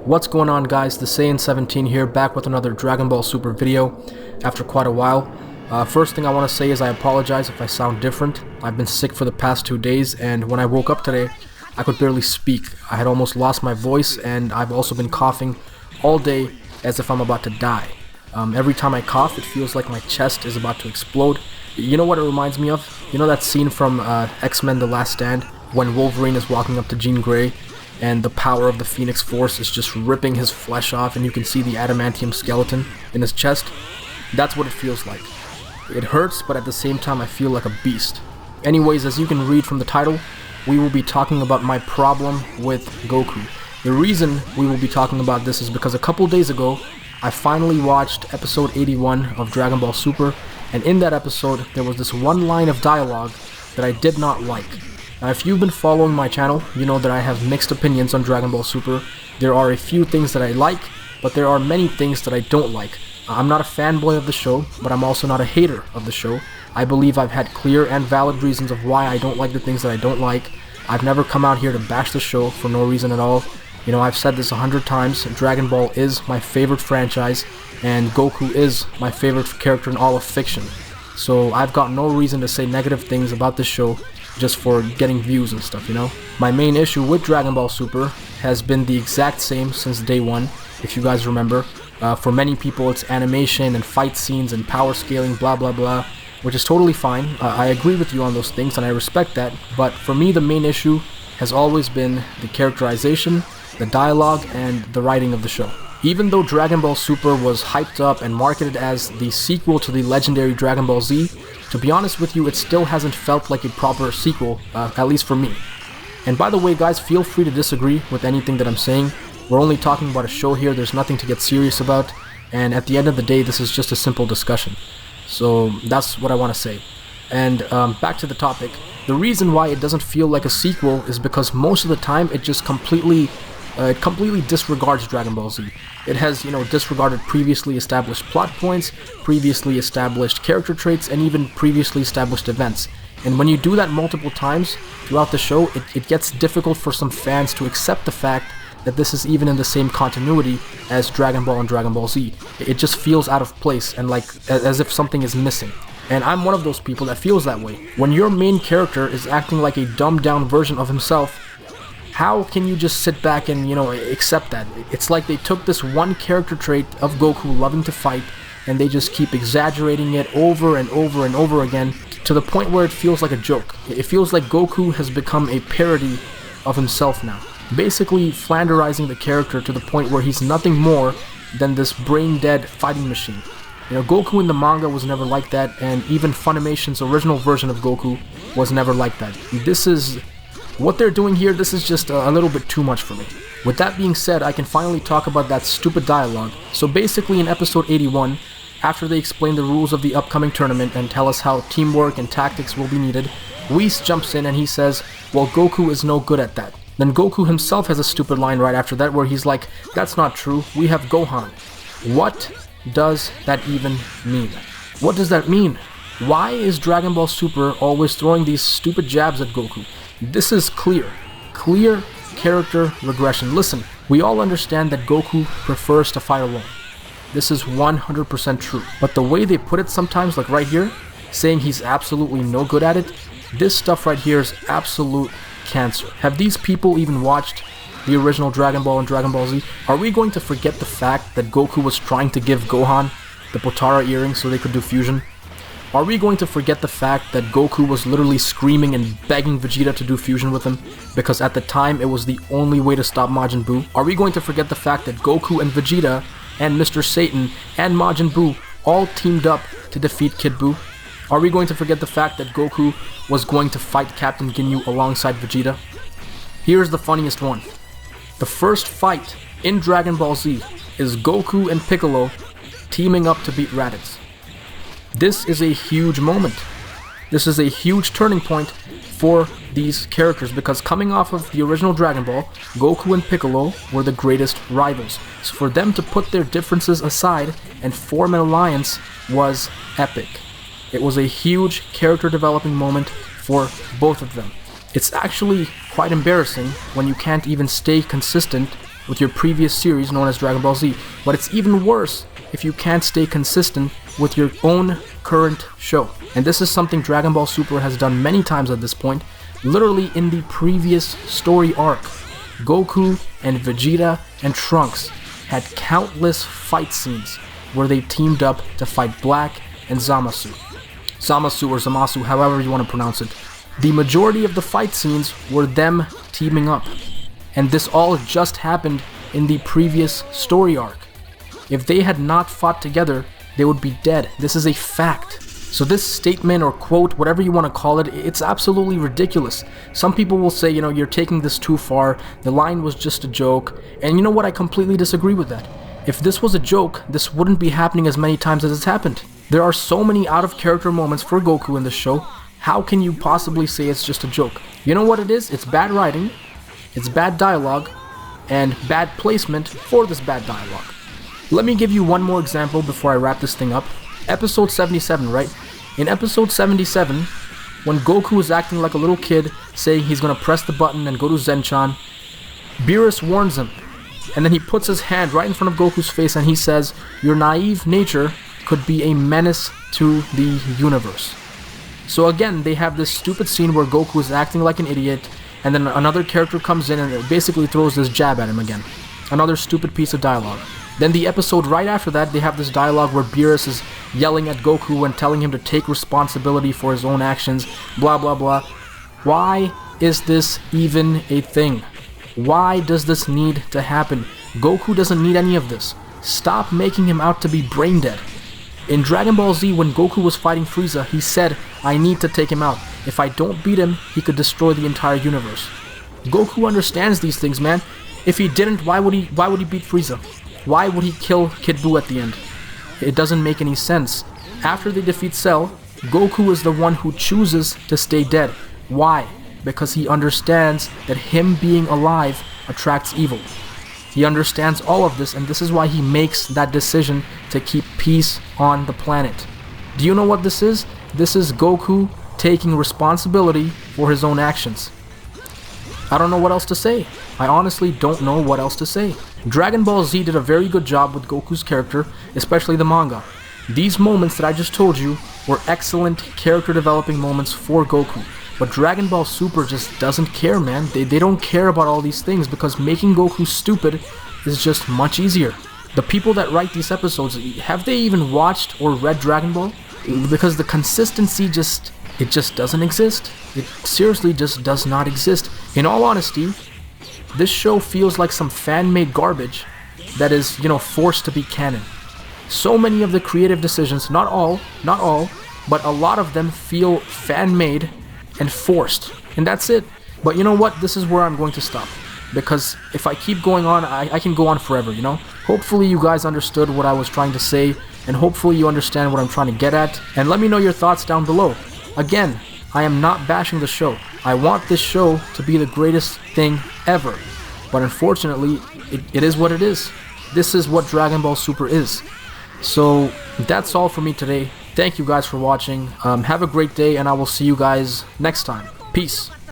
What's going on, guys? The Saiyan17 here, back with another Dragon Ball Super video after quite a while. First thing I want to say is I apologize if I sound different. I've been sick for the past 2 days, and when I woke up today, I could barely speak. I had almost lost my voice, and I've also been coughing all day as if I'm about to die. Every time I cough, it feels like my chest is about to explode. You know what it reminds me of? You know that scene from X-Men The Last Stand, when Wolverine is walking up to Jean Grey, and the power of the Phoenix Force is just ripping his flesh off, and you can see the adamantium skeleton in his chest? That's what it feels like. It hurts, but at the same time I feel like a beast. Anyways, as you can read from the title, we will be talking about my problem with Goku. The reason we will be talking about this is because a couple days ago, I finally watched episode 81 of Dragon Ball Super, and in that episode, there was this one line of dialogue that I did not like. Now, if you've been following my channel, you know that I have mixed opinions on Dragon Ball Super. There are a few things that I like, but there are many things that I don't like. I'm not a fanboy of the show, but I'm also not a hater of the show. I believe I've had clear and valid reasons of why I don't like the things that I don't like. I've never come out here to bash the show for no reason at all. You know, I've said this 100 times, Dragon Ball is my favorite franchise, and Goku is my favorite character in all of fiction. So I've got no reason to say negative things about this show just for getting views and stuff, you know? My main issue with Dragon Ball Super has been the exact same since day one, if you guys remember. For many people, it's animation and fight scenes and power scaling, blah blah blah, which is totally fine. I agree with you on those things and I respect that, but for me the main issue has always been the characterization, the dialogue, and the writing of the show. Even though Dragon Ball Super was hyped up and marketed as the sequel to the legendary Dragon Ball Z, to be honest with you, it still hasn't felt like a proper sequel, at least for me. And by the way, guys, feel free to disagree with anything that I'm saying. We're only talking about a show here, there's nothing to get serious about, and at the end of the day, this is just a simple discussion. So that's what I want to say. And back to the topic, the reason why it doesn't feel like a sequel is because most of the time it just completely disregards Dragon Ball Z. It has, disregarded previously established plot points, previously established character traits, and even previously established events. And when you do that multiple times throughout the show, it gets difficult for some fans to accept the fact that this is even in the same continuity as Dragon Ball and Dragon Ball Z. It just feels out of place and like as if something is missing. And I'm one of those people that feels that way. When your main character is acting like a dumbed down version of himself, how can you just sit back and, accept that? It's like they took this one character trait of Goku loving to fight, and they just keep exaggerating it over and over and over again to the point where it feels like a joke. It feels like Goku has become a parody of himself now. Basically flanderizing the character to the point where he's nothing more than this brain-dead fighting machine. Goku in the manga was never like that, and even Funimation's original version of Goku was never like that. What they're doing here, this is just a little bit too much for me. With that being said, I can finally talk about that stupid dialogue. So basically in episode 81, after they explain the rules of the upcoming tournament and tell us how teamwork and tactics will be needed, Whis jumps in and he says, well, Goku is no good at that. Then Goku himself has a stupid line right after that where he's like, that's not true, we have Gohan. What does that even mean? What does that mean? Why is Dragon Ball Super always throwing these stupid jabs at Goku? This is clear character regression. Listen, we all understand that Goku prefers to fight alone. This is 100% true. But the way they put it sometimes, like right here, saying he's absolutely no good at it, this stuff right here is absolute cancer. Have these people even watched the original Dragon Ball and Dragon Ball Z? Are we going to forget the fact that Goku was trying to give Gohan the Potara earrings so they could do fusion? Are we going to forget the fact that Goku was literally screaming and begging Vegeta to do fusion with him because at the time it was the only way to stop Majin Buu? Are we going to forget the fact that Goku and Vegeta and Mr. Satan and Majin Buu all teamed up to defeat Kid Buu? Are we going to forget the fact that Goku was going to fight Captain Ginyu alongside Vegeta? Here's the funniest one. The first fight in Dragon Ball Z is Goku and Piccolo teaming up to beat Raditz. This is a huge moment. This is a huge turning point for these characters because coming off of the original Dragon Ball, Goku and Piccolo were the greatest rivals. So for them to put their differences aside and form an alliance was epic. It was a huge character developing moment for both of them. It's actually quite embarrassing when you can't even stay consistent with your previous series known as Dragon Ball Z. But it's even worse if you can't stay consistent with your own current show. And this is something Dragon Ball Super has done many times at this point. Literally in the previous story arc, Goku and Vegeta and Trunks had countless fight scenes where they teamed up to fight Black and Zamasu. Zamasu or Zamasu, however you want to pronounce it. The majority of the fight scenes were them teaming up. And this all just happened in the previous story arc. If they had not fought together, they would be dead. This is a fact. So this statement or quote, whatever you want to call it, it's absolutely ridiculous. Some people will say, you're taking this too far. The line was just a joke. And you know what? I completely disagree with that. If this was a joke, this wouldn't be happening as many times as it's happened. There are so many out-of-character moments for Goku in this show. How can you possibly say it's just a joke? You know what it is? It's bad writing, it's bad dialogue, and bad placement for this bad dialogue. Let me give you one more example before I wrap this thing up. Episode 77, right? In episode 77, when Goku is acting like a little kid, saying he's gonna press the button and go to Zenchan, Beerus warns him, and then he puts his hand right in front of Goku's face and he says, "Your naive nature could be a menace to the universe." So again, they have this stupid scene where Goku is acting like an idiot, and then another character comes in and it basically throws this jab at him again. Another stupid piece of dialogue. Then the episode right after that, they have this dialogue where Beerus is yelling at Goku and telling him to take responsibility for his own actions, blah blah blah. Why is this even a thing? Why does this need to happen? Goku doesn't need any of this. Stop making him out to be brain dead. In Dragon Ball Z, when Goku was fighting Frieza, he said, "I need to take him out. If I don't beat him, he could destroy the entire universe." Goku understands these things, man. If he didn't, why would he beat Frieza? Why would he kill Kid Buu at the end? It doesn't make any sense. After they defeat Cell, Goku is the one who chooses to stay dead. Why? Because he understands that him being alive attracts evil. He understands all of this, and this is why he makes that decision to keep peace on the planet. Do you know what this is? This is Goku taking responsibility for his own actions. I don't know what else to say. I honestly don't know what else to say. Dragon Ball Z did a very good job with Goku's character, especially the manga. These moments that I just told you were excellent character developing moments for Goku. But Dragon Ball Super just doesn't care, man. They don't care about all these things because making Goku stupid is just much easier. The people that write these episodes, have they even watched or read Dragon Ball? Because the consistency just doesn't exist. It seriously just does not exist. In all honesty, this show feels like some fan-made garbage that is, forced to be canon. So many of the creative decisions, not all, but a lot of them feel fan-made and forced, and that's it. But you know what? This is where I'm going to stop, because if I keep going on, I can go on forever, Hopefully you guys understood what I was trying to say, and hopefully you understand what I'm trying to get at, and let me know your thoughts down below. Again, I am not bashing the show. I want this show to be the greatest thing ever, but unfortunately, it is what it is. This is what Dragon Ball Super is. So that's all for me today. Thank you guys for watching. Have a great day, and I will see you guys next time. Peace.